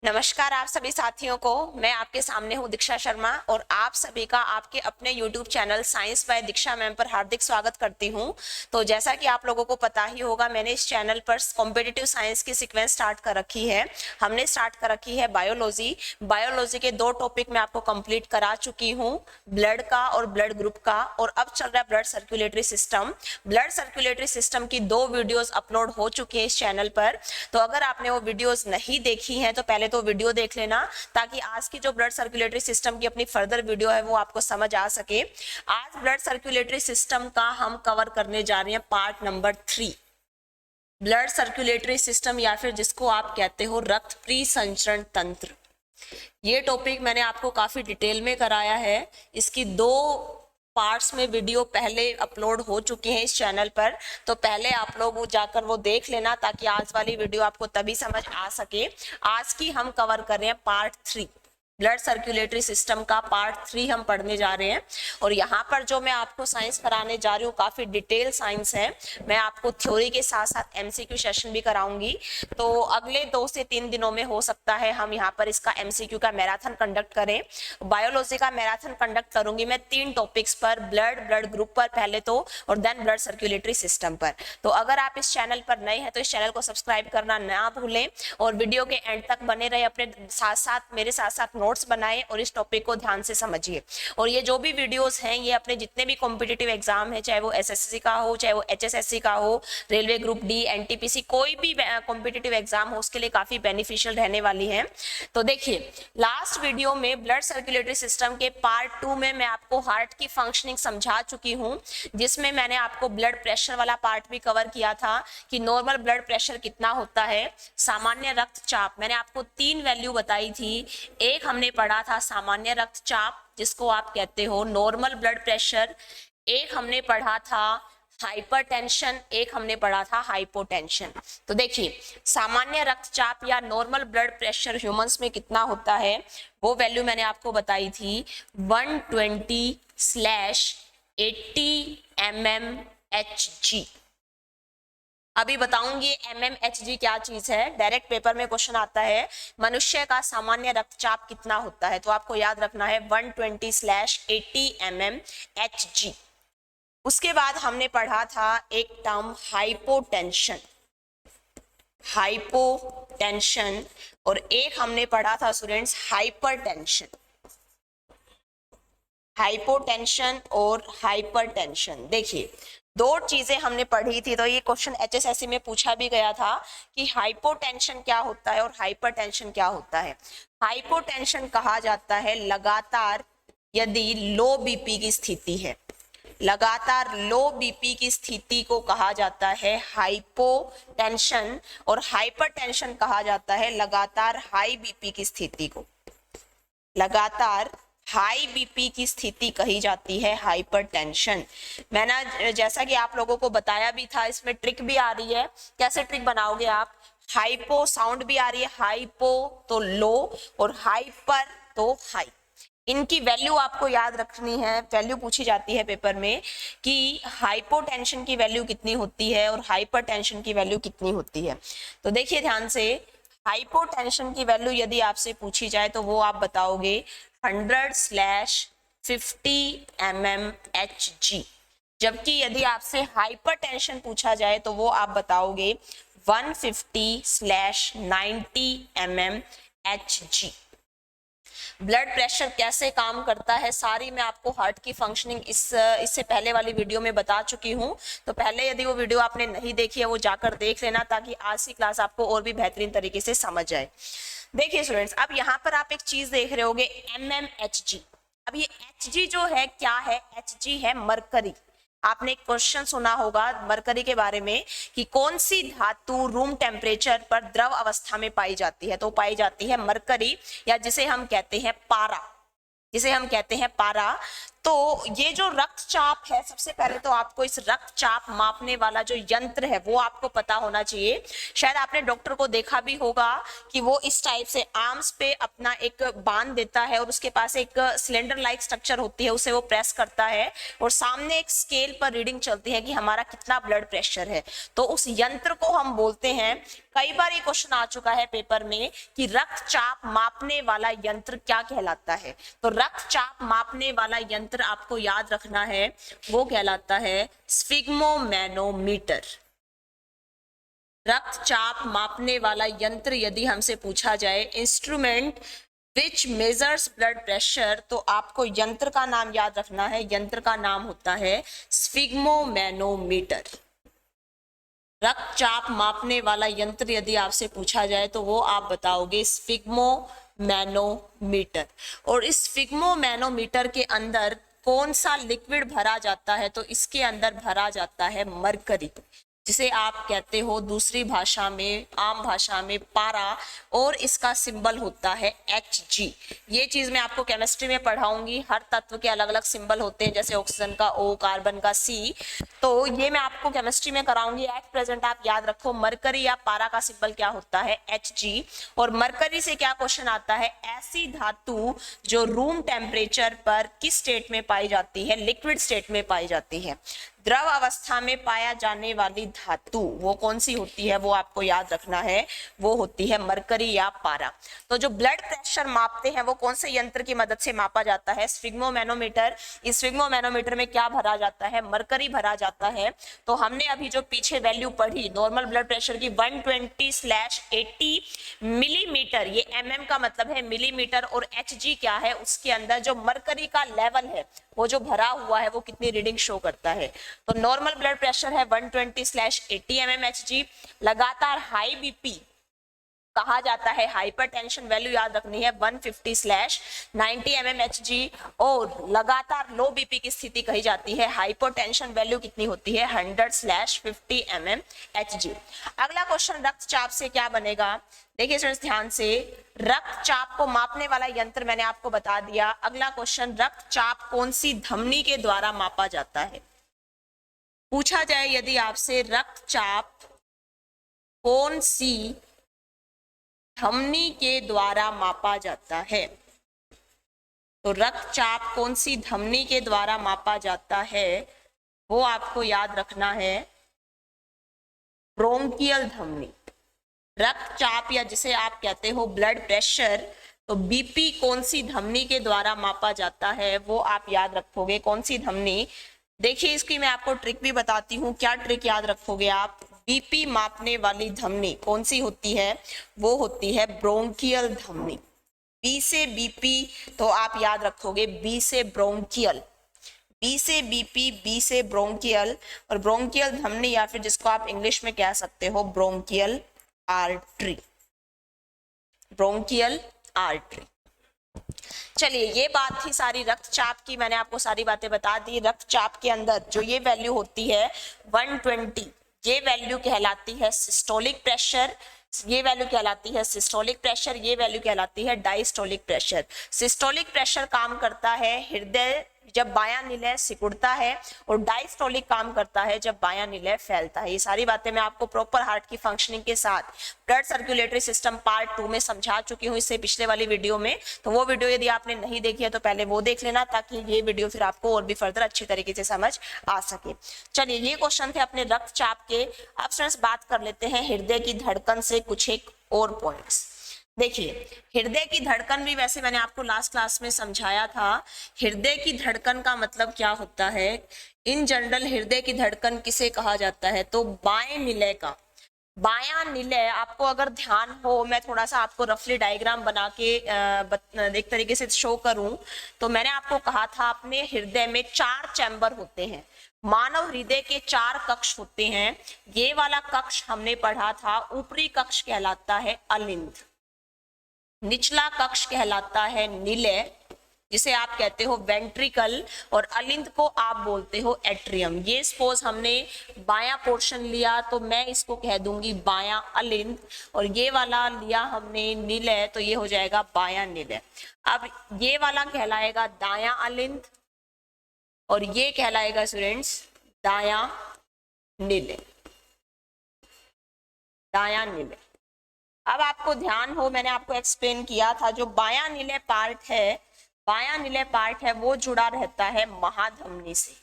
नमस्कार आप सभी साथियों को। मैं आपके सामने हूं दीक्षा शर्मा और आप सभी का आपके अपने YouTube channel science by Diksha ma'am पर हार्दिक स्वागत करती हूं। तो जैसा कि आप लोगों को पता ही होगा, मैंने इस चैनल पर कॉम्पिटिटिव साइंस की सीक्वेंस स्टार्ट कर रखी है। हमने स्टार्ट कर रखी है बायोलॉजी के 2 टॉपिक मैं आपको कंप्लीट करा चुकी हूँ, ब्लड का और ब्लड ग्रुप का, और अब चल रहा है blood circulatory system. Blood circulatory system की 2 वीडियोज अपलोड हो चुकी है इस चैनल पर। तो अगर आपने वो वीडियोज नहीं देखी है तो पहले तो वीडियो देख लेना, ताकि आज की जो ब्लड सर्कुलेटरी सिस्टम की अपनी फर्दर वीडियो है वो आपको समझ आ सके। आज ब्लड सर्कुलेटरी सिस्टम का हम कवर करने जा रहे हैं part number 3, blood circulatory system, या फिर जिसको आप कहते हो रक्त परिसंचरण तंत्र। ये टॉपिक मैंने आपको काफी डिटेल में कराया है। इसकी 2 पार्ट्स में वीडियो पहले अपलोड हो चुकी हैं इस चैनल पर, तो पहले आप लोग वो जाकर वो देख लेना, ताकि आज वाली वीडियो आपको तभी समझ आ सके। आज की हम कवर कर रहे हैं पार्ट 3, ब्लड सर्कुलेटरी सिस्टम का पार्ट 3 हम पढ़ने जा रहे हैं। और यहाँ पर जो मैं आपको साइंस कराने जा रही हूँ काफी डिटेल साइंस है। मैं आपको थ्योरी के साथ साथ एमसीक्यू सेशन भी कराऊंगी। तो अगले 2 से 3 दिनों में हो सकता है हम यहाँ पर इसका एमसीक्यू का मैराथन कंडक्ट करें। बायोलॉजी का मैराथन कंडक्ट करूंगी मैं 3 टॉपिक्स पर, ब्लड ग्रुप पर पहले तो, और देन ब्लड सर्कुलेटरी सिस्टम पर। तो अगर आप इस चैनल पर नए हैं तो इस चैनल को सब्सक्राइब करना ना भूलें, और वीडियो के एंड तक बने रहे, अपने साथ साथ मेरे साथ साथ नोट्स बनाएं और इस टॉपिक को ध्यान से समझिए। और ये जो भी वीडियोस हैं ये अपने जितने भी कॉम्पिटिटिव एग्जाम है, चाहे वो एसएससी का हो, चाहे वो एचएसएससी का हो, रेलवे ग्रुप डी, एनटीपीसी, कोई भी कॉम्पिटिटिव एग्जाम हो, उसके लिए काफी बेनिफिशियल रहने वाली है। तो देखिए, लास्ट वीडियो में ब्लड सर्कुलेटरी सिस्टम के पार्ट 2 में मैं आपको हार्ट की फंक्शनिंग समझा चुकी हूँ, जिसमें मैंने आपको ब्लड प्रेशर वाला पार्ट भी कवर किया था कि नॉर्मल ब्लड प्रेशर कितना होता है, सामान्य रक्तचाप मैंने आपको 3 वैल्यू बताई थी। एक हमने पढ़ा था सामान्य रक्तचाप, जिसको आप कहते हो नॉर्मल ब्लड प्रेशर। एक हमने पढ़ा था हाइपरटेंशन, एक हमने पढ़ा था हाइपोटेंशन। तो देखिए, सामान्य रक्तचाप या नॉर्मल ब्लड प्रेशर ह्यूमंस में कितना होता है, वो वैल्यू मैंने आपको बताई थी 120/80 mmHg। अभी बताऊंगी mmHg क्या चीज है। डायरेक्ट पेपर में क्वेश्चन आता है मनुष्य का सामान्य रक्तचाप कितना होता है, तो आपको याद रखना है 120/80 mmHg। उसके बाद हमने पढ़ा था एक टर्म हाइपोटेंशन, और एक हमने पढ़ा था स्टूडेंट्स हाइपोटेंशन और हाइपरटेंशन। देखिए, 2 चीजें हमने पढ़ी थी, तो ये क्वेश्चन एचएसएससी में पूछा भी गया था कि हाइपोटेंशन क्या होता है और हाइपरटेंशन क्या होता है। हाइपोटेंशन कहा जाता है लगातार यदि लो बीपी की स्थिति है, लगातार लो बीपी की स्थिति को कहा जाता है हाइपोटेंशन, और हाइपरटेंशन कहा जाता है लगातार हाई बीपी की स्थिति को, लगातार हाई बीपी की स्थिति कही जाती है हाइपरटेंशन। मैंने जैसा कि आप लोगों को बताया भी था, इसमें ट्रिक भी आ रही है। कैसे ट्रिक बनाओगे आप, हाइपो साउंड भी आ रही है, हाइपो तो लो और हाइपर तो हाई। इनकी वैल्यू आपको याद रखनी है। वैल्यू पूछी जाती है पेपर में कि हाइपोटेंशन की वैल्यू कितनी होती है और हाइपरटेंशन की वैल्यू कितनी होती है। तो देखिए ध्यान से, हाइपोटेंशन की वैल्यू यदि आपसे पूछी जाए तो वो आप बताओगे 100/50 mmHg, जबकि यदि आपसे हाइपरटेंशन पूछा जाए तो वो आप बताओगे 150/90 mmHg। ब्लड प्रेशर कैसे काम करता है सारी मैं आपको हार्ट की फंक्शनिंग इससे पहले वाली वीडियो में बता चुकी हूँ। तो पहले यदि वो वीडियो आपने नहीं देखी है वो जाकर देख लेना, ताकि आज की क्लास आपको और भी बेहतरीन तरीके से समझ जाए। देखिए स्टूडेंट्स, अब यहाँ पर आप एक चीज देख रहे होगे mmHg। अब ये Hg जो है क्या है, Hg है मरकरी। आपने एक क्वेश्चन सुना होगा मरकरी के बारे में कि कौन सी धातु रूम टेम्परेचर पर द्रव अवस्था में पाई जाती है, तो पाई जाती है मरकरी, या जिसे हम कहते हैं पारा, तो ये जो रक्तचाप है, सबसे पहले तो आपको इस रक्तचाप मापने वाला जो यंत्र है वो आपको पता होना चाहिए। शायद आपने डॉक्टर को देखा भी होगा कि वो इस टाइप से आर्म्स पे अपना एक बांध देता है और उसके पास एक सिलेंडर लाइक स्ट्रक्चर होती है, उसे वो प्रेस करता है और सामने एक स्केल पर रीडिंग चलती है कि हमारा कितना ब्लड प्रेशर है। तो उस यंत्र को हम बोलते हैं, कई बार ये क्वेश्चन आ चुका है पेपर में कि रक्तचाप मापने वाला यंत्र क्या कहलाता है। तो रक्तचाप मापने वाला यंत्र आपको याद रखना है, वो कहलाता है स्फिग्मोमैनोमीटर। रक्तचाप मापने वाला यंत्र यदि हमसे पूछा जाए instrument which measures blood pressure, तो आपको यंत्र का नाम याद रखना है, यंत्र का नाम होता है स्फिग्मोमैनोमीटर। रक्तचाप मापने वाला यंत्र यदि आपसे पूछा जाए तो वो आप बताओगे स्फिग्मोमैनोमीटर। और इस स्फिग्मोमैनोमीटर के अंदर कौन सा लिक्विड भरा जाता है, तो इसके अंदर भरा जाता है मरकरी, जिसे आप कहते हो दूसरी भाषा में, आम भाषा में पारा, और इसका सिंबल होता है Hg। ये चीज मैं आपको केमिस्ट्री में पढ़ाऊंगी, हर तत्व के अलग अलग सिंबल होते हैं, जैसे ऑक्सीजन का O, कार्बन का C, तो ये मैं आपको केमिस्ट्री में कराऊंगी। एट प्रेजेंट आप याद रखो मरकरी या पारा का सिंबल क्या होता है, Hg। और मरकरी से क्या क्वेश्चन आता है, ऐसी धातु जो रूम टेम्परेचर पर किस स्टेट में पाई जाती है, लिक्विड स्टेट में पाई जाती है। द्रव अवस्था में पाया जाने वाली धातु वो कौन सी होती है, वो आपको याद रखना है, वो होती है मरकरी या पारा। तो जो ब्लड प्रेशर मापते हैं वो कौन से यंत्र की मदद से मापा जाता है, स्फिग्मोमैनोमीटर। इस स्फिग्मोमैनोमीटर में क्या भरा जाता है, मरकरी भरा जाता है। तो हमने अभी जो पीछे वैल्यू पढ़ी नॉर्मल ब्लड प्रेशर की 120/80 मिलीमीटर, ये mm का मतलब है मिलीमीटर, और Hg क्या है, उसके अंदर जो मरकरी का लेवल है वो जो भरा हुआ है वो कितनी रीडिंग शो करता है। तो नॉर्मल ब्लड प्रेशर है 120/80 mmHg। लगातार हाई बीपी कहा जाता है हाइपरटेंशन, वैल्यू याद रखनी है 150/90 mmHg। और लगातार लो बीपी की स्थिति कही जाती है हाइपोटेंशन, वैल्यू कितनी होती है 100/50 mmHg। अगला क्वेश्चन रक्तचाप से क्या बनेगा, देखिए स्टूडेंट्स ध्यान से, रक्तचाप को मापने वाला यंत्र मैंने आपको बता दिया। अगला क्वेश्चन, रक्तचाप कौन सी धमनी के द्वारा मापा जाता है। पूछा जाए यदि आपसे रक्तचाप कौन सी धमनी के द्वारा मापा जाता है, तो रक्तचाप कौन सी धमनी के द्वारा मापा जाता है, वो आपको याद रखना है ब्रोंकियल धमनी। रक्तचाप या जिसे आप कहते हो ब्लड प्रेशर, तो बीपी कौन सी धमनी के द्वारा मापा जाता है वो आप याद रखोगे, कौन सी धमनी। देखिए इसकी मैं आपको ट्रिक भी बताती हूँ, क्या ट्रिक याद रखोगे आप, बीपी मापने वाली धमनी कौन सी होती है, वो होती है ब्रोंकियल धमनी। बी से बीपी तो आप याद रखोगे बी से ब्रोंकियल, बी से बीपी, बी से ब्रोंकियल, और ब्रोंकियल धमनी या फिर जिसको आप इंग्लिश में कह सकते हो ब्रोंकियल आर्टरी, ब्रोंकियल आर्टरी। चलिए ये बात थी सारी रक्तचाप की, मैंने आपको सारी बातें बता दी। रक्तचाप के अंदर जो ये वैल्यू होती है 120, ये वैल्यू कहलाती है सिस्टोलिक प्रेशर, ये वैल्यू कहलाती है सिस्टोलिक प्रेशर, ये वैल्यू कहलाती है डायस्टोलिक प्रेशर। सिस्टोलिक प्रेशर काम करता है हृदय जब बायां निलय सिकुड़ता है, और डायस्टोलिक काम करता है जब बायां निलय फैलता है। ये सारी बातें मैं आपको प्रॉपर हार्ट की फंक्शनिंग के साथ ब्लड सर्कुलेटरी सिस्टम पार्ट 2 में समझा चुकी हूँ, इससे पिछले वाली वीडियो में। तो वो वीडियो यदि आपने नहीं देखी है तो पहले वो देख लेना, ताकि ये वीडियो फिर आपको और भी फर्दर अच्छी तरीके से समझ आ सके। चलिए ये क्वेश्चन थे अपने रक्तचाप के। अब स्टूडेंट्स बात कर लेते हैं हृदय की धड़कन से कुछ एक और पॉइंट्स। देखिए हृदय की धड़कन भी वैसे मैंने आपको लास्ट क्लास में समझाया था। हृदय की धड़कन का मतलब क्या होता है, इन जनरल हृदय की धड़कन किसे कहा जाता है, तो बाएं निलय का, बायां निलय। आपको अगर ध्यान हो, मैं थोड़ा सा आपको रफली डायग्राम बना के एक तरीके से शो करूं, तो मैंने आपको कहा था अपने हृदय में 4 चैम्बर होते हैं, मानव हृदय के 4 कक्ष होते हैं। ये वाला कक्ष हमने पढ़ा था, ऊपरी कक्ष कहलाता है अलिंद, निचला कक्ष कहलाता है निलय, जिसे आप कहते हो वेंट्रिकल, और अलिंद को आप बोलते हो एट्रियम। ये सपोज हमने बायां पोर्शन लिया तो मैं इसको कह दूंगी बायां अलिंद, और ये वाला लिया हमने निलय तो ये हो जाएगा बायां निलय। अब ये वाला कहलाएगा दायां अलिंद, और ये कहलाएगा स्टूडेंट्स दायां निलय, दायां निलय। अब आपको ध्यान हो, मैंने आपको एक्सप्लेन किया था जो बायां निलय पार्ट है, बायां निलय पार्ट है वो जुड़ा रहता है महाधमनी से,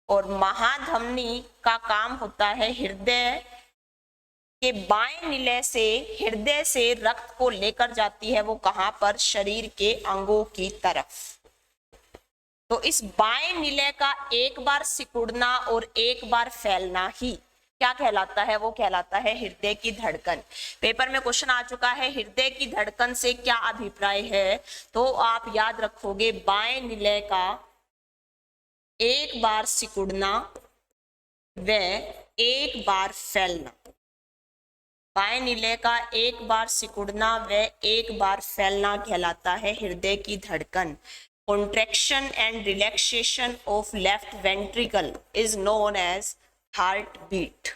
और महाधमनी का काम होता है हृदय के बाएं निलय से, हृदय से रक्त को लेकर जाती है वो कहां पर, शरीर के अंगों की तरफ। तो इस बाएं निलय का एक बार सिकुड़ना और एक बार फैलना ही क्या कहलाता है, वो कहलाता है हृदय की धड़कन। पेपर में क्वेश्चन आ चुका है हृदय की धड़कन से क्या अभिप्राय है, तो आप याद रखोगे बाएं निलय का एक बार सिकुड़ना व एक बार फैलना, बाएं निलय का एक बार सिकुड़ना व एक बार फैलना कहलाता है हृदय की धड़कन। Contraction and relaxation of left ventricle is known as heart beat.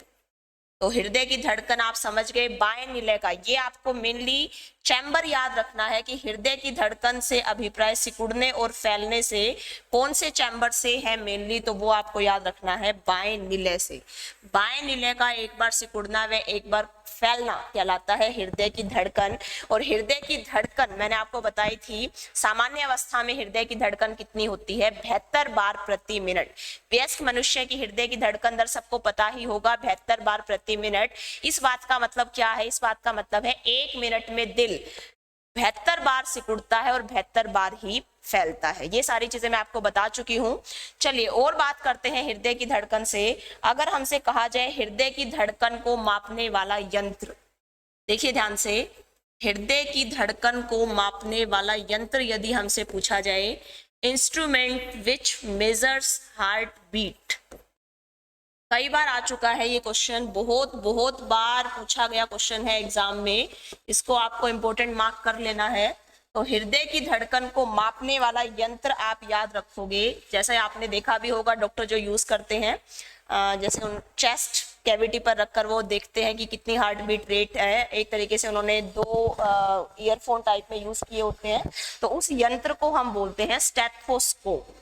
तो हृदय की धड़कन आप समझ गए, बाएं निलय का, ये आपको मेनली चैम्बर याद रखना है कि हृदय की धड़कन से अभिप्राय सिकुड़ने और फैलने से कौन से चैम्बर से है मेनली, तो वो आपको याद रखना है बाएं निलय से। बाएं निलय का एक बार सिकुड़ना व एक बार फैलना कहलाता है हृदय की धड़कन। और हृदय की धड़कन मैंने आपको बताई थी, सामान्य अवस्था में हृदय की धड़कन कितनी होती है, 72 बार प्रति मिनट। वयस्क मनुष्य की हृदय की धड़कन दर सबको पता ही होगा, 72 बार प्रति मिनट। इस बात का मतलब क्या है, इस बात का मतलब है 1 मिनट में दिल 72 बार सिकुड़ता है और 72 बार ही फैलता है। ये सारी चीजें मैं आपको बता चुकी हूं। चलिए और बात करते हैं हृदय की धड़कन से। अगर हमसे कहा जाए हृदय की धड़कन को मापने वाला यंत्र, देखिए ध्यान से, हृदय की धड़कन को मापने वाला यंत्र यदि हमसे पूछा जाए, instrument which measures heart beat. कई बार आ चुका है ये क्वेश्चन, बहुत बार पूछा गया क्वेश्चन है एग्जाम में, इसको आपको इंपॉर्टेंट मार्क कर लेना है। तो हृदय की धड़कन को मापने वाला यंत्र आप याद रखोगे, जैसे आपने देखा भी होगा डॉक्टर जो यूज करते हैं, जैसे उन चेस्ट कैविटी पर रखकर वो देखते हैं कि कितनी हार्ट बीट रेट है, एक तरीके से उन्होंने 2 ईयरफोन टाइप में यूज किए होते हैं, तो उस यंत्र को हम बोलते हैं स्टेथोस्कोप।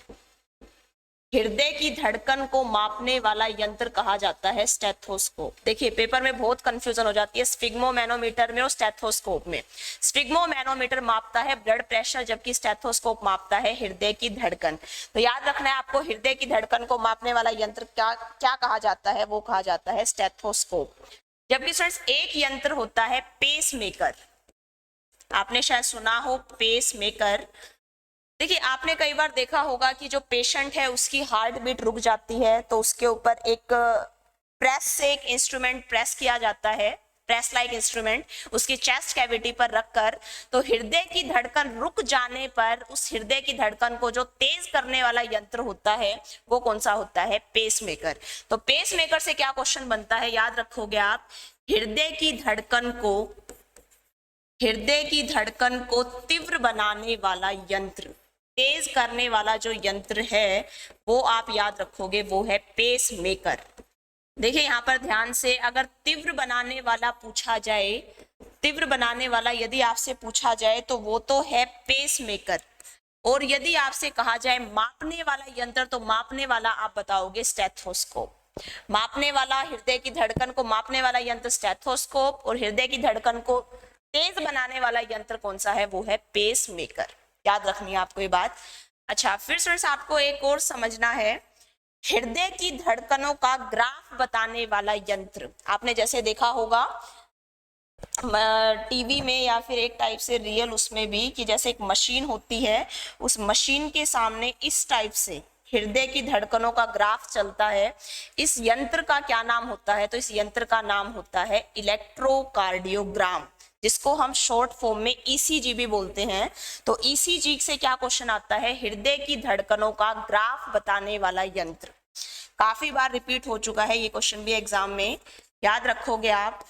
हृदय की धड़कन को मापने वाला यंत्र कहा जाता है स्टेथोस्कोप। देखिए पेपर में बहुत कंफ्यूजन हो जाती है स्फिग्मोमैनोमीटर में और स्टेथोस्कोप में। स्फिग्मोमैनोमीटर मापता है ब्लड प्रेशर, जबकि स्टेथोस्कोप मापता है हृदय की धड़कन। तो याद रखना है आपको, हृदय की धड़कन को मापने वाला यंत्र क्या कहा जाता है, वो कहा जाता है स्टेथोस्कोप। जबकि स्टूडेंट्स एक यंत्र होता है पेस मेकर, आपने शायद सुना हो पेस मेकर। देखिए आपने कई बार देखा होगा कि जो पेशेंट है उसकी हार्ट बीट रुक जाती है, तो उसके ऊपर एक प्रेस से एक इंस्ट्रूमेंट प्रेस किया जाता है, प्रेस लाइक इंस्ट्रूमेंट उसकी चेस्ट कैविटी पर रखकर। तो हृदय की धड़कन रुक जाने पर उस हृदय की धड़कन को जो तेज करने वाला यंत्र होता है वो कौन सा होता है, पेस मेकर। तो पेस मेकर से क्या क्वेश्चन बनता है, याद रखोगे आप, हृदय की धड़कन को तीव्र बनाने वाला यंत्र, तेज करने वाला जो यंत्र है वो आप याद रखोगे, वो है पेस मेकर। देखिए यहाँ पर ध्यान से, अगर तीव्र बनाने वाला पूछा जाए, तीव्र बनाने वाला यदि आपसे पूछा जाए तो वो तो है पेस मेकर, और यदि आपसे कहा जाए मापने वाला यंत्र, तो मापने वाला आप बताओगे स्टेथोस्कोप। मापने वाला, हृदय की धड़कन को मापने वाला यंत्र स्टेथोस्कोप, और हृदय की धड़कन को तेज बनाने वाला यंत्र कौन सा है, वो है पेस मेकर। याद रखनी है आपको ये बात। अच्छा, फिर स्टूडेंट्स आपको एक और समझना है, हृदय की धड़कनों का ग्राफ बताने वाला यंत्र। आपने जैसे देखा होगा टीवी में या फिर एक टाइप से रियल उसमें भी, कि जैसे एक मशीन होती है, उस मशीन के सामने इस टाइप से हृदय की धड़कनों का ग्राफ चलता है। इस यंत्र का क्या नाम होता है, तो इस यंत्र का नाम होता है इलेक्ट्रोकार्डियोग्राम, जिसको हम शॉर्ट फॉर्म में ईसीजी भी बोलते हैं। तो ईसीजी से क्या क्वेश्चन आता है, हृदय की धड़कनों का ग्राफ बताने वाला यंत्र। काफी बार रिपीट हो चुका है ये क्वेश्चन भी एग्जाम में, याद रखोगे आप,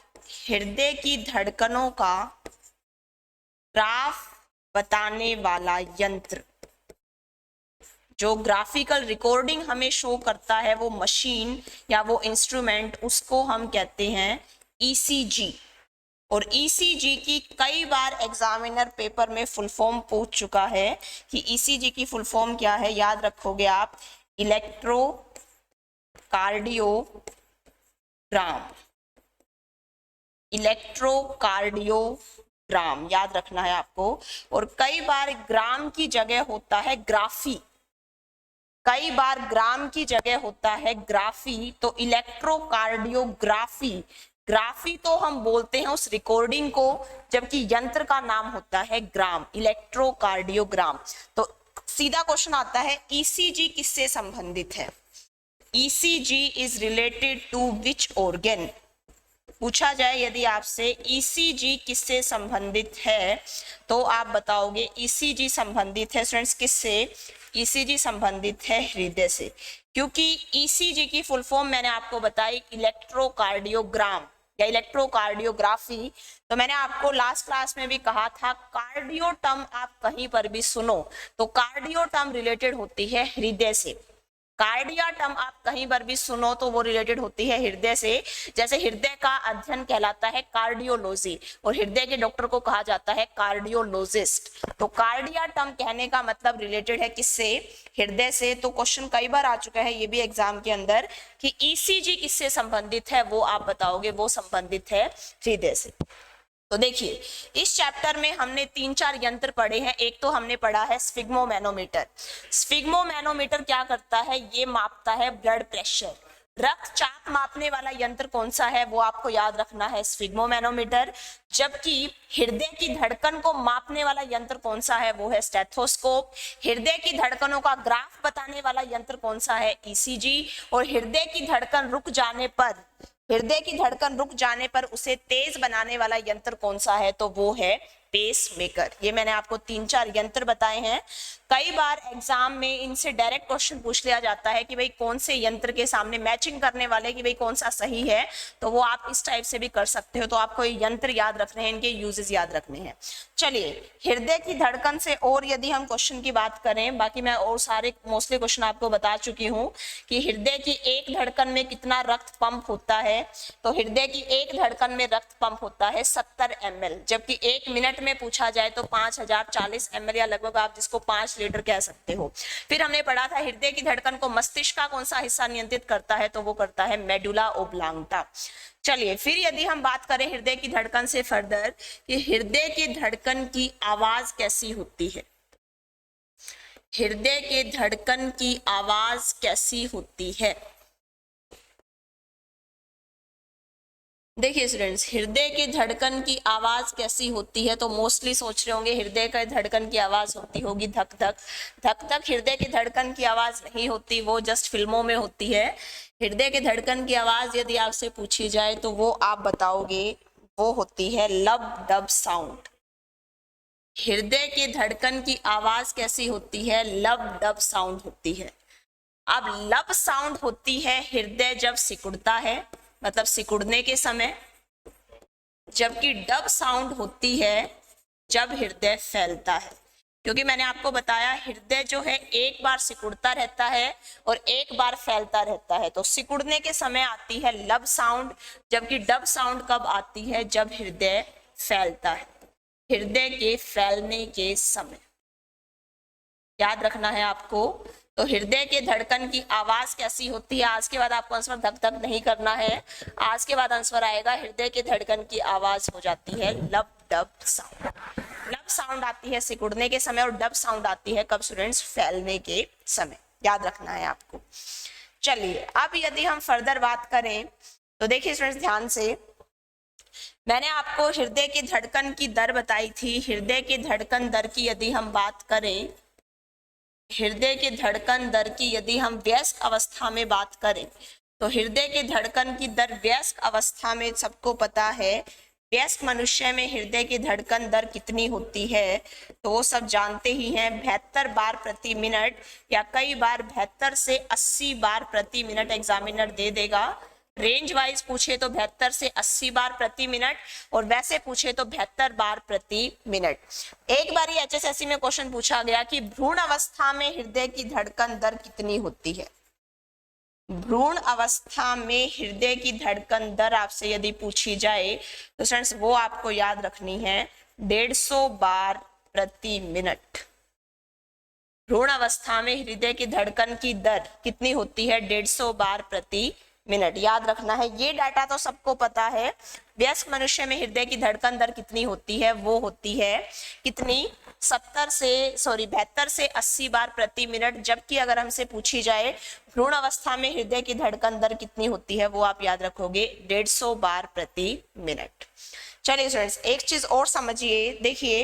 हृदय की धड़कनों का ग्राफ बताने वाला यंत्र, जो ग्राफिकल रिकॉर्डिंग हमें शो करता है वो मशीन या वो इंस्ट्रूमेंट, उसको हम कहते हैं ईसीजी। और ईसीजी की कई बार एग्जामिनर पेपर में फुल फॉर्म पूछ चुका है कि ईसीजी की फुल फॉर्म क्या है। याद रखोगे आप, इलेक्ट्रोकार्डियोग्राम, इलेक्ट्रोकार्डियोग्राम याद रखना है आपको। और कई बार ग्राम की जगह होता है ग्राफी, कई बार ग्राम की जगह होता है ग्राफी, तो इलेक्ट्रोकार्डियोग्राफी, ग्राफी तो हम बोलते हैं उस रिकॉर्डिंग को, जबकि यंत्र का नाम होता है ग्राम, इलेक्ट्रोकार्डियोग्राम। तो सीधा क्वेश्चन आता है, ईसीजी किससे संबंधित है? ECG is related to which organ? पूछा जाए यदि आपसे ईसीजी किससे संबंधित है, तो आप बताओगे ईसीजी संबंधित है स्टूडेंट्स किससे? ईसीजी संबंधित है हृदय से, क्योंकि ईसीजी की फुल फॉर्म मैंने आपको बताई इलेक्ट्रोकार्डियोग्राम या इलेक्ट्रोकार्डियोग्राफी। तो मैंने आपको लास्ट क्लास में भी कहा था, कार्डियो टर्म आप कहीं पर भी सुनो तो कार्डियो टर्म रिलेटेड होती है हृदय से, कार्डिया टर्म आप कहीं पर भी सुनो तो वो रिलेटेड होती है हृदय से। जैसे हृदय का अध्ययन कहलाता है कार्डियोलॉजी, और हृदय के डॉक्टर को कहा जाता है कार्डियोलॉजिस्ट। तो कार्डिया टर्म कहने का मतलब रिलेटेड है किससे? हृदय से। तो क्वेश्चन कई बार आ चुका है ये भी एग्जाम के अंदर कि ईसीजी किससे संबंधित है, वो आप बताओगे, वो संबंधित है हृदय से। तो देखिए, इस चैप्टर में हमने 3-4 यंत्र पढ़े हैं। एक तो हमने पढ़ा है स्फिग्मोमैनोमीटर। स्फिग्मोमैनोमीटर क्या करता है? ये मापता है ब्लड प्रेशर। रक्तचाप मापने वाला यंत्र कौन सा है, वो आपको याद रखना है, स्फिग्मोमैनोमीटर। जबकि हृदय की धड़कन को मापने वाला यंत्र कौन सा है, वो है स्टेथोस्कोप। हृदय की धड़कनों का ग्राफ बताने वाला यंत्र कौन सा है? ईसीजी। और हृदय की धड़कन रुक जाने पर, हृदय की धड़कन रुक जाने पर उसे तेज बनाने वाला यंत्र कौन सा है, तो वो है पेस मेकर। ये मैंने आपको 3-4 यंत्र बताए हैं। कई बार एग्जाम में इनसे डायरेक्ट क्वेश्चन पूछ लिया जाता है कि भाई कौन से यंत्र के सामने मैचिंग करने वाले कि भाई कौन सा सही है, तो वो आप इस टाइप से भी कर सकते हो। तो आपको ये यंत्र याद रखने हैं, इनके यूजेस याद रखने हैं। चलिए, हृदय की धड़कन से और यदि हम क्वेश्चन की बात करें, बाकी मैं और सारे मोस्टली क्वेश्चन आपको बता चुकी हूँ कि हृदय की एक धड़कन में कितना रक्त पंप होता है। तो हृदय की एक धड़कन में रक्त पंप होता है 70 ml, जबकि 1 मिनट में पूछा जाए तो 5040 ml या लगभग आप जिसको 5 लीटर कह सकते हो। फिर हमने पढ़ा था हृदय की धड़कन को मस्तिष्क का कौन सा हिस्सा नियंत्रित करता है, तो वो करता है मेडुला ओब्लांगटा। चलिए, फिर यदि हम बात करें हृदय की धड़कन से फर्दर कि हृदय की धड़कन की आवाज कैसी होती है, हृदय के धड़कन की आवाज कैसी होती है। देखिए स्टूडेंट्स, हृदय की धड़कन की आवाज कैसी होती है, तो मोस्टली सोच रहे होंगे हृदय का धड़कन की आवाज होती होगी धक धक। धक धक हृदय की धड़कन की आवाज नहीं होती, वो जस्ट फिल्मों में होती है। हृदय की धड़कन की आवाज यदि आपसे पूछी जाए तो वो आप बताओगे, वो होती है लब डब साउंड। हृदय की धड़कन की आवाज कैसी होती है? लब डब साउंड होती है। अब लब साउंड होती है हृदय जब सिकुड़ता है, मतलब सिकुड़ने के समय, जबकि डब साउंड होती है जब हृदय फैलता है। क्योंकि मैंने आपको बताया हृदय जो है एक बार सिकुड़ता रहता है और एक बार फैलता रहता है। तो सिकुड़ने के समय आती है लब साउंड, जबकि डब साउंड कब आती है? जब हृदय फैलता है, हृदय के फैलने के समय। याद रखना है आपको। तो हृदय के धड़कन की आवाज कैसी होती है? आज के बाद आपको आंसर धक धक नहीं करना है, आज के बाद आंसर आएगा हृदय के धड़कन की आवाज हो जाती है लब डब साउंड। लब साउंड आती है सिकुड़ने के समय और डब साउंड आती है कब स्टूडेंट्स? फैलने के समय। याद रखना है आपको। चलिए, अब यदि हम फर्दर बात करें तो देखिए स्टूडेंट्स ध्यान से, मैंने आपको हृदय की धड़कन की दर बताई थी। हृदय की धड़कन दर की यदि हम बात करें, हृदय के धड़कन दर की यदि हम व्यस्क अवस्था में बात करें, तो हृदय के धड़कन की दर व्यस्क अवस्था में सबको पता है। व्यस्क मनुष्य में हृदय की धड़कन दर कितनी होती है, तो वो सब जानते ही हैं, 72 बार प्रति मिनट, या कई बार 72 से 80 बार प्रति मिनट एग्जामिनर दे देगा। रेंज वाइज पूछे तो 72 से 80 बार प्रति मिनट, और वैसे पूछे तो 72 बार प्रति मिनट। एक बार HSSC में क्वेश्चन पूछा गया कि भ्रूण अवस्था में हृदय की धड़कन दर कितनी होती है। भ्रूण अवस्था में हृदय की धड़कन दर आपसे यदि पूछी जाए तो फ्रेंड्स वो आपको याद रखनी है 150 बार प्रति मिनट। भ्रूण अवस्था में हृदय की धड़कन की दर कितनी होती है? 150 बार प्रति मिनट। याद रखना है, ये डाटा तो सबको पता है। वयस्क मनुष्य में हृदय की धड़कन दर कितनी होती है? वो होती है कितनी? 72 से 80 बार प्रति मिनट। जबकि अगर हमसे पूछी जाए भ्रूण अवस्था में हृदय की धड़कन दर कितनी होती है, वो आप याद रखोगे 150 बार प्रति मिनट। चलिए फ्रेंड्स, एक चीज और समझिए। देखिए,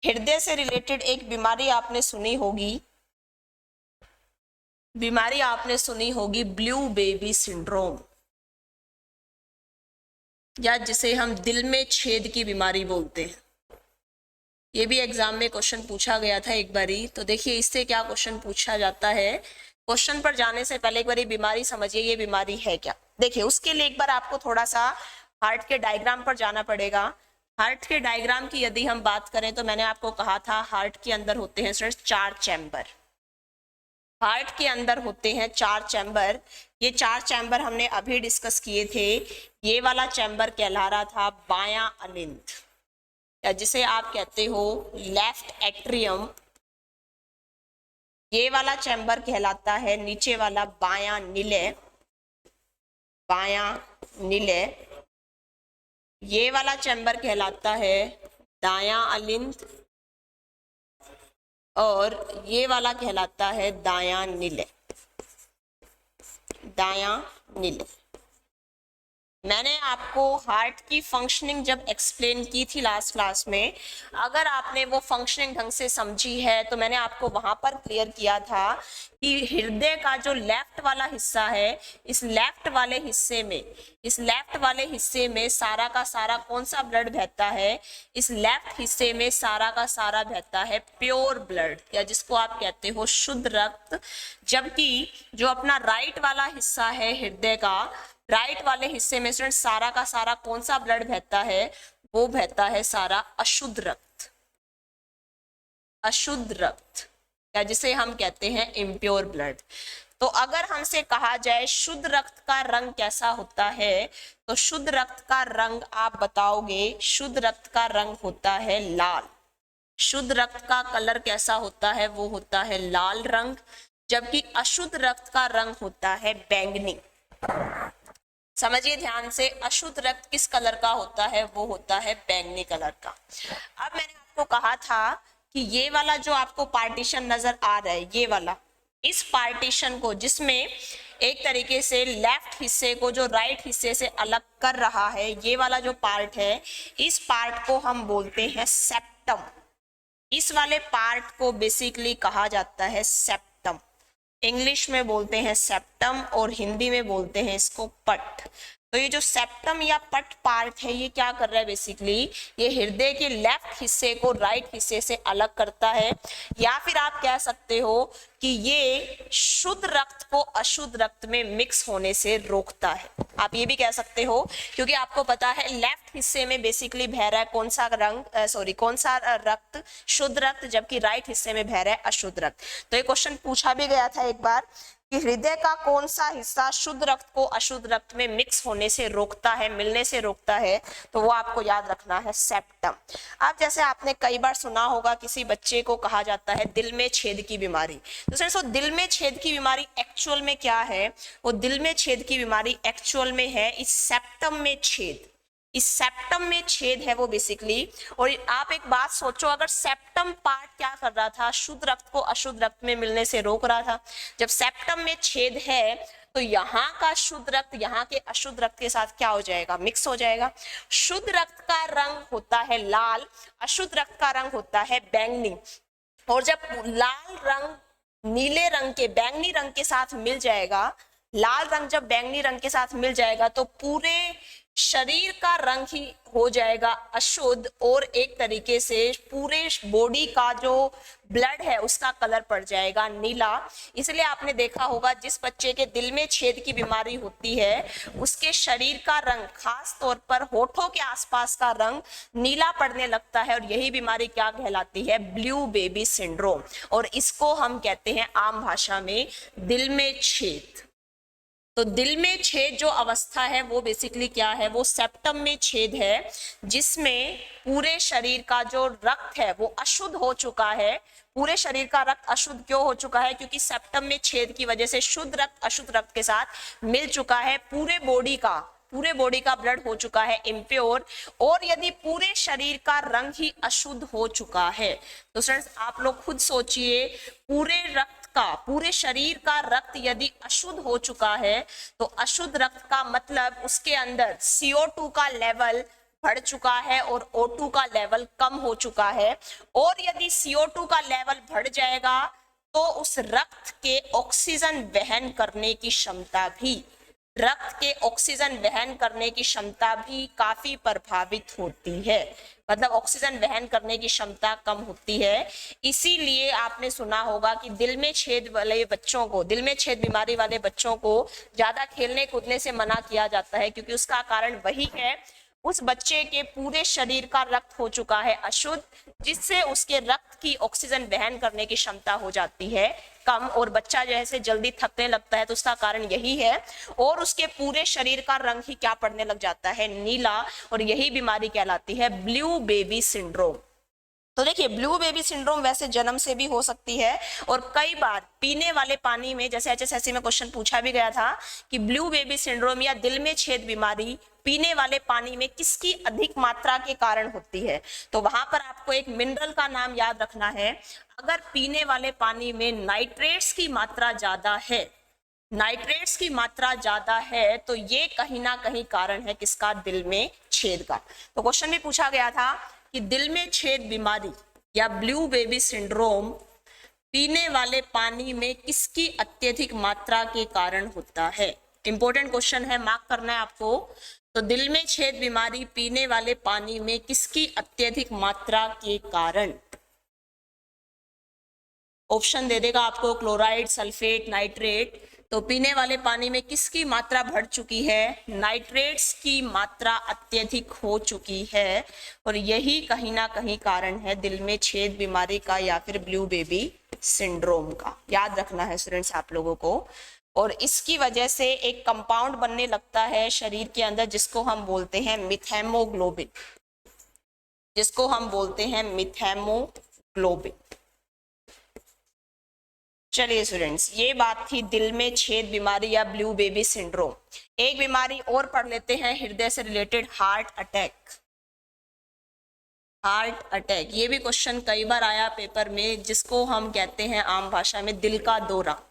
हृदय से रिलेटेड एक बीमारी आपने सुनी होगी, ब्लू बेबी सिंड्रोम, या जिसे हम दिल में छेद की बीमारी बोलते हैं। ये भी एग्जाम में क्वेश्चन पूछा गया था एक बारी। तो देखिए इससे क्या क्वेश्चन पूछा जाता है। क्वेश्चन पर जाने से पहले एक बारी बीमारी समझिए, ये बीमारी है क्या। देखिए उसके लिए एक बार आपको थोड़ा सा हार्ट के डायग्राम पर जाना पड़ेगा। हार्ट के डायग्राम की यदि हम बात करें तो मैंने आपको कहा था हार्ट के अंदर होते हैं फ्रेंड्स 4 चैम्बर। हार्ट के अंदर होते हैं 4 चैम्बर। ये 4 चैम्बर हमने अभी डिस्कस किए थे। ये वाला चैम्बर कहला रहा था बायां अलिंद, या जिसे आप कहते हो लेफ्ट एट्रियम। ये वाला चैम्बर कहलाता है नीचे वाला बायां निलय, ये वाला चैम्बर कहलाता है दायां अलिंद, और ये वाला कहलाता है दायां निलय। मैंने आपको हार्ट की फंक्शनिंग जब एक्सप्लेन की थी लास्ट क्लास में, अगर आपने वो फंक्शनिंग ढंग से समझी है तो मैंने आपको वहां पर क्लियर किया था कि हृदय का जो लेफ्ट वाला हिस्सा है, इस लेफ्ट वाले हिस्से में सारा का सारा कौन सा ब्लड बहता है? इस लेफ्ट हिस्से में सारा का सारा बहता है प्योर ब्लड, या जिसको आप कहते हो शुद्ध रक्त। जबकि जो अपना राइट वाला हिस्सा है हृदय का, राइट वाले हिस्से में स्टूडेंट सारा का सारा कौन सा ब्लड बहता है? वो बहता है सारा अशुद्ध रक्त, या जिसे हम कहते हैं इम्प्योर ब्लड। तो अगर हमसे कहा जाए शुद्ध रक्त का रंग कैसा होता है, तो शुद्ध रक्त का रंग आप बताओगे। शुद्ध रक्त का रंग होता है लाल। शुद्ध रक्त का कलर कैसा होता है? वो होता है लाल रंग। जबकि अशुद्ध रक्त का रंग होता है बैंगनी। समझिए ध्यान से, अशुद्ध रक्त किस कलर का होता है? वो होता है बैंगनी कलर का। अब मैंने आपको कहा था कि ये वाला जो आपको पार्टीशन नजर आ रहा है, ये वाला, इस पार्टीशन को, जिसमें एक तरीके से लेफ्ट हिस्से को जो राइट हिस्से से अलग कर रहा है, ये वाला जो पार्ट है, इस पार्ट को हम बोलते हैं सेप्टम। इस वाले पार्ट को बेसिकली कहा जाता है सेप्टम। इंग्लिश में बोलते हैं सेप्टम और हिंदी में बोलते हैं इसको पट। तो ये जो सेप्टम या पट पार्ट है, ये क्या कर रहा है? बेसिकली ये हृदय के लेफ्ट हिस्से को राइट हिस्से से अलग करता है, या फिर आप कह सकते हो कि ये शुद्ध रक्त को अशुद्ध रक्त में मिक्स होने से रोकता है। आप ये भी कह सकते हो, क्योंकि आपको पता है लेफ्ट हिस्से में बेसिकली बह रहा है कौन सा रक्त? शुद्ध रक्त, जबकि राइट हिस्से में बह रहा है अशुद्ध रक्त। तो ये क्वेश्चन पूछा भी गया था एक बार कि हृदय का कौन सा हिस्सा शुद्ध रक्त को अशुद्ध रक्त में मिक्स होने से रोकता है, मिलने से रोकता है? तो वो आपको याद रखना है सेप्टम। अब जैसे आपने कई बार सुना होगा किसी बच्चे को कहा जाता है दिल में छेद की बीमारी। तो सर दिल में छेद की बीमारी एक्चुअल में क्या है? वो दिल में छेद की बीमारी एक्चुअल में है इस सेप्टम में छेद। इस सेप्टम में छेद है वो बेसिकली। और आप एक बात सोचो, अगर सेप्टम पार्ट क्या कर रहा था? शुद्ध रक्त को अशुद्ध रक्त में मिलने से रोक रहा था। जब सेप्टम में छेद है तो यहाँ का शुद्ध रक्त यहाँ के अशुद्ध रक्त के साथ क्या हो जाएगा? मिक्स हो जाएगा। शुद्ध रक्त का रंग होता है लाल, अशुद्ध रक्त का रंग होता है बैंगनी। और जब लाल रंग नीले रंग के, बैंगनी रंग के साथ मिल जाएगा, लाल रंग जब बैंगनी रंग के साथ मिल जाएगा तो पूरे शरीर का रंग ही हो जाएगा अशुद्ध, और एक तरीके से पूरे बॉडी का जो ब्लड है उसका कलर पड़ जाएगा नीला। इसलिए आपने देखा होगा जिस बच्चे के दिल में छेद की बीमारी होती है उसके शरीर का रंग, खास तौर पर होठों के आसपास का रंग नीला पड़ने लगता है, और यही बीमारी क्या कहलाती है? Blue baby syndrome. और इसको हम कहते हैं आम भाषा में दिल में छेद। तो दिल में छेद जो अवस्था है वो बेसिकली क्या है, वो सेप्टम में छेद है, जिसमें पूरे शरीर का जो रक्त है वो अशुद्ध हो चुका है। पूरे शरीर का रक्त अशुद्ध क्यों हो चुका है, क्योंकि सेप्टम में छेद की वजह से शुद्ध रक्त अशुद्ध रक्त के साथ मिल चुका है। पूरे बॉडी का ब्लड हो चुका है इम्प्योर। और यदि पूरे शरीर का रंग ही अशुद्ध हो चुका है तो फ्रेंड्स आप लोग खुद सोचिए, पूरे शरीर का रक्त यदि अशुद्ध हो चुका है तो अशुद्ध रक्त का मतलब उसके अंदर CO2 का लेवल बढ़ चुका है और O2 का लेवल कम हो चुका है। और यदि CO2 का लेवल बढ़ जाएगा तो उस रक्त के ऑक्सीजन वहन करने की क्षमता भी काफी प्रभावित होती है, मतलब ऑक्सीजन वहन करने की क्षमता कम होती है। इसीलिए आपने सुना होगा कि दिल में छेद बीमारी वाले बच्चों को ज्यादा खेलने कूदने से मना किया जाता है, क्योंकि उसका कारण वही है, उस बच्चे के पूरे शरीर का रक्त हो चुका है अशुद्ध, जिससे उसके रक्त की ऑक्सीजन वहन करने की क्षमता हो जाती है कम, और बच्चा जैसे जल्दी थकने लगता है, तो उसका कारण यही है। और उसके पूरे शरीर का रंग ही क्या पड़ने लग जाता है, नीला, और यही बीमारी कहलाती है ब्लू बेबी सिंड्रोम। तो देखिए, ब्लू बेबी सिंड्रोम वैसे जन्म से भी हो सकती है, और कई बार पीने वाले पानी में, जैसे HSSC में क्वेश्चन पूछा भी गया था कि ब्लू बेबी सिंड्रोम या दिल में छेद बीमारी पीने वाले पानी में किसकी अधिक मात्रा के कारण होती है, तो वहां पर आपको एक मिनरल का नाम याद रखना है। अगर पीने वाले पानी में नाइट्रेट्स की मात्रा ज्यादा है तो ये कहीं ना कहीं कारण है किसका, दिल में छेद का। तो क्वेश्चन में पूछा गया था कि दिल में छेद बीमारी या ब्लू बेबी सिंड्रोम पीने वाले पानी में किसकी अत्यधिक मात्रा के कारण होता है। इंपॉर्टेंट क्वेश्चन है, मार्क करना है आपको। तो दिल में छेद बीमारी पीने वाले पानी में किसकी अत्यधिक मात्रा के कारण, ऑप्शन दे देगा आपको, क्लोराइड, सल्फेट, नाइट्रेट। तो पीने वाले पानी में किसकी मात्रा बढ़ चुकी है, नाइट्रेट्स की मात्रा अत्यधिक हो चुकी है, और यही कहीं ना कहीं कारण है दिल में छेद बीमारी का या फिर ब्लू बेबी सिंड्रोम का। याद रखना है स्टूडेंट्स आप लोगों को। और इसकी वजह से एक कंपाउंड बनने लगता है शरीर के अंदर जिसको हम बोलते हैं मिथेमोग्लोबिन। चलिए स्टूडेंट्स, ये बात थी दिल में छेद बीमारी या ब्लू बेबी सिंड्रोम। एक बीमारी और पढ़ लेते हैं हृदय से रिलेटेड, हार्ट अटैक। ये भी क्वेश्चन कई बार आया पेपर में, जिसको हम कहते हैं आम भाषा में दिल का दौरा।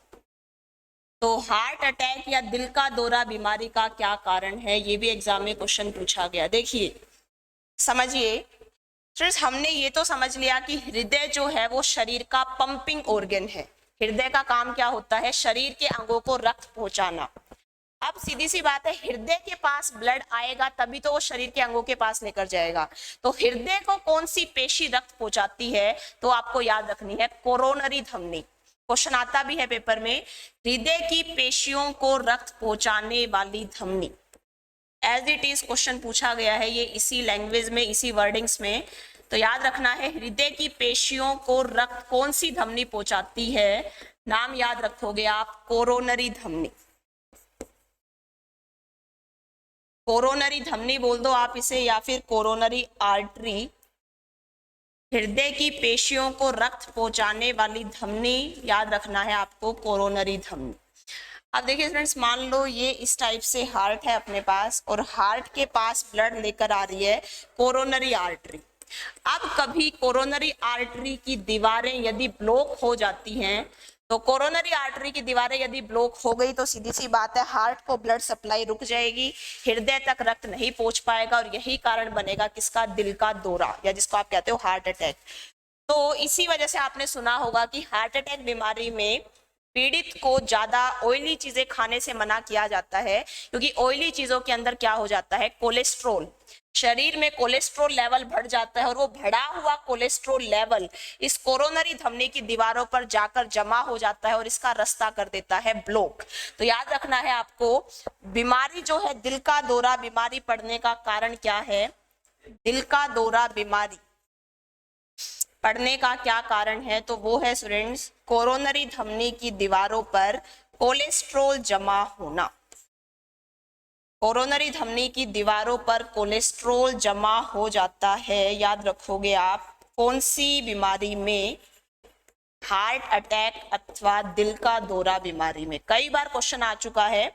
तो हार्ट अटैक या दिल का दौरा बीमारी का क्या कारण है, ये भी एग्जाम में क्वेश्चन पूछा गया। देखिए, समझिए फ्रेंड्स, हमने ये तो समझ लिया कि हृदय जो है वो शरीर का पंपिंग ऑर्गन है। हृदय का काम क्या होता है, शरीर के अंगों को रक्त पहुंचाना। अब सीधी सी बात है, हृदय के पास ब्लड आएगा तभी तो वो शरीर के अंगों के पास लेकर जाएगा। तो हृदय को कौन सी पेशी रक्त पहुंचाती है, तो आपको याद रखनी है कोरोनरी धमनी। क्वेश्चन आता भी है पेपर में, हृदय की पेशियों को रक्त पहुंचाने वाली धमनी। एज इट इज क्वेश्चन पूछा गया है ये, इसी लैंग्वेज में, इसी वर्डिंग्स में। तो याद रखना है, हृदय की पेशियों को रक्त कौन सी धमनी पहुंचाती है, नाम याद रखोगे आप, कोरोनरी धमनी। कोरोनरी धमनी बोल दो आप इसे, या फिर कोरोनरी आर्टरी। हृदय की पेशियों को रक्त पहुंचाने वाली धमनी याद रखना है आपको, कोरोनरी धमनी। अब देखिए फ्रेंड्स, मान लो ये इस टाइप से हार्ट है अपने पास, और हार्ट के पास ब्लड लेकर आ रही है कोरोनरी आर्टरी। अब कभी कोरोनरी आर्टरी की दीवारें यदि ब्लॉक हो जाती हैं, तो कोरोनरी आर्टरी की दीवारें यदि ब्लॉक हो गई तो सीधी सी बात है, हार्ट को ब्लड सप्लाई रुक जाएगी, हृदय तक रक्त नहीं पहुंच पाएगा, और यही कारण बनेगा किसका, दिल का दौरा, या जिसको आप कहते हो हार्ट अटैक। तो इसी वजह से आपने सुना होगा कि हार्ट अटैक बीमारी में पीड़ित को ज्यादा ऑयली चीजें खाने से मना किया जाता है, क्योंकि ऑयली चीजों के अंदर क्या हो जाता है, कोलेस्ट्रोल, शरीर में कोलेस्ट्रोल लेवल बढ़ जाता है, और वो बढ़ा हुआ कोलेस्ट्रोल लेवल इस कोरोनरी धमनी की दीवारों पर जाकर जमा हो जाता है और इसका रास्ता कर देता है ब्लॉक। तो याद रखना है आपको, बीमारी जो है दिल का दौरा बीमारी पड़ने का कारण क्या है, दिल का दौरा बीमारी पड़ने का क्या कारण है, तो वो है स्टूडेंट्स कोरोनरी धमनी की दीवारों पर कोलेस्ट्रोल जमा होना। कोरोनरी धमनी की दीवारों पर कोलेस्ट्रॉल जमा हो जाता है, याद रखोगे आप, कौन सी बीमारी में? हार्ट अटैक अथवा दिल का दौरा बीमारी में। कई बार क्वेश्चन आ चुका है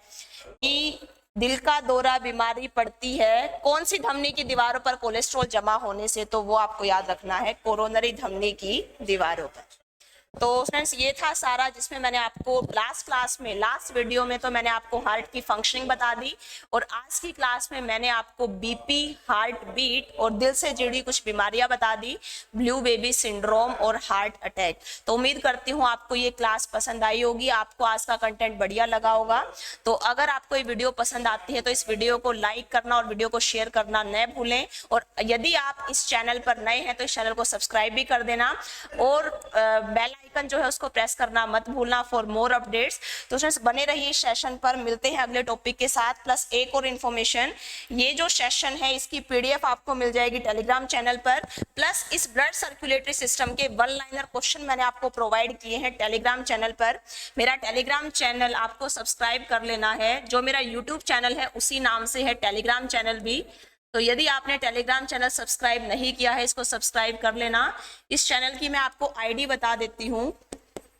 कि दिल का दौरा बीमारी पड़ती है कौन सी धमनी की दीवारों पर कोलेस्ट्रॉल जमा होने से, तो वो आपको याद रखना है कोरोनरी धमनी की दीवारों पर। तो फ्रेंड्स ये था सारा, जिसमें मैंने आपको लास्ट क्लास में, लास्ट वीडियो में तो मैंने आपको हार्ट की फंक्शनिंग बता दी, और आज की क्लास में मैंने आपको बीपी, हार्ट बीट और दिल से जुड़ी कुछ बीमारियां बता दी, ब्लू बेबी सिंड्रोम और हार्ट अटैक। तो उम्मीद करती हूँ आपको ये क्लास पसंद आई होगी, आपको आज का कंटेंट बढ़िया लगा होगा। तो अगर आपको ये वीडियो पसंद आती है तो इस वीडियो को लाइक करना और वीडियो को शेयर करना न भूलें, और यदि आप इस चैनल पर नए हैं तो इस चैनल को सब्सक्राइब भी कर देना, और बेल आइकन जो है उसको प्रेस करना मत भूलना फॉर मोर अपडेट्स। तो फ्रेंड्स बने रहिए इस सेशन पर, मिलते हैं अगले टॉपिक के साथ। प्लस एक और इन्फॉर्मेशन, ये जो सेशन है इसकी पीडीएफ आपको मिल जाएगी टेलीग्राम चैनल पर, प्लस इस ब्लड सर्कुलेटरी सिस्टम के वन लाइनर क्वेश्चन मैंने आपको प्रोवाइड किए हैं टेलीग्राम चैनल पर। मेरा टेलीग्राम चैनल आपको सब्सक्राइब कर लेना है, जो मेरा यूट्यूब चैनल है उसी नाम से है टेलीग्राम चैनल भी। तो यदि आपने टेलीग्राम चैनल सब्सक्राइब नहीं किया है, इसको सब्सक्राइब कर लेना। इस चैनल की मैं आपको आईडी बता देती हूँ।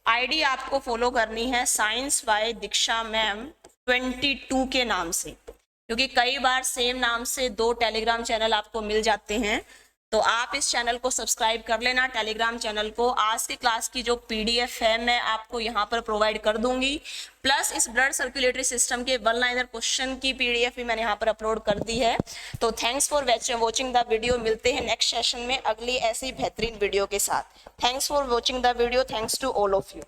आईडी आपको फॉलो करनी है साइंस बाय दीक्षा मैम 22 के नाम से, क्योंकि कई बार सेम नाम से 2 टेलीग्राम चैनल आपको मिल जाते हैं। तो आप इस चैनल को सब्सक्राइब कर लेना, टेलीग्राम चैनल को। आज की क्लास की जो पीडीएफ है मैं आपको यहाँ पर प्रोवाइड कर दूंगी, प्लस इस ब्लड सर्कुलेटरी सिस्टम के वन लाइनर क्वेश्चन की पीडीएफ भी मैंने यहाँ पर अपलोड कर दी है। तो thanks for watching the video. मिलते हैं नेक्स्ट सेशन में अगली ऐसी बेहतरीन वीडियो के साथ। Thanks for watching the video. Thanks to all of you.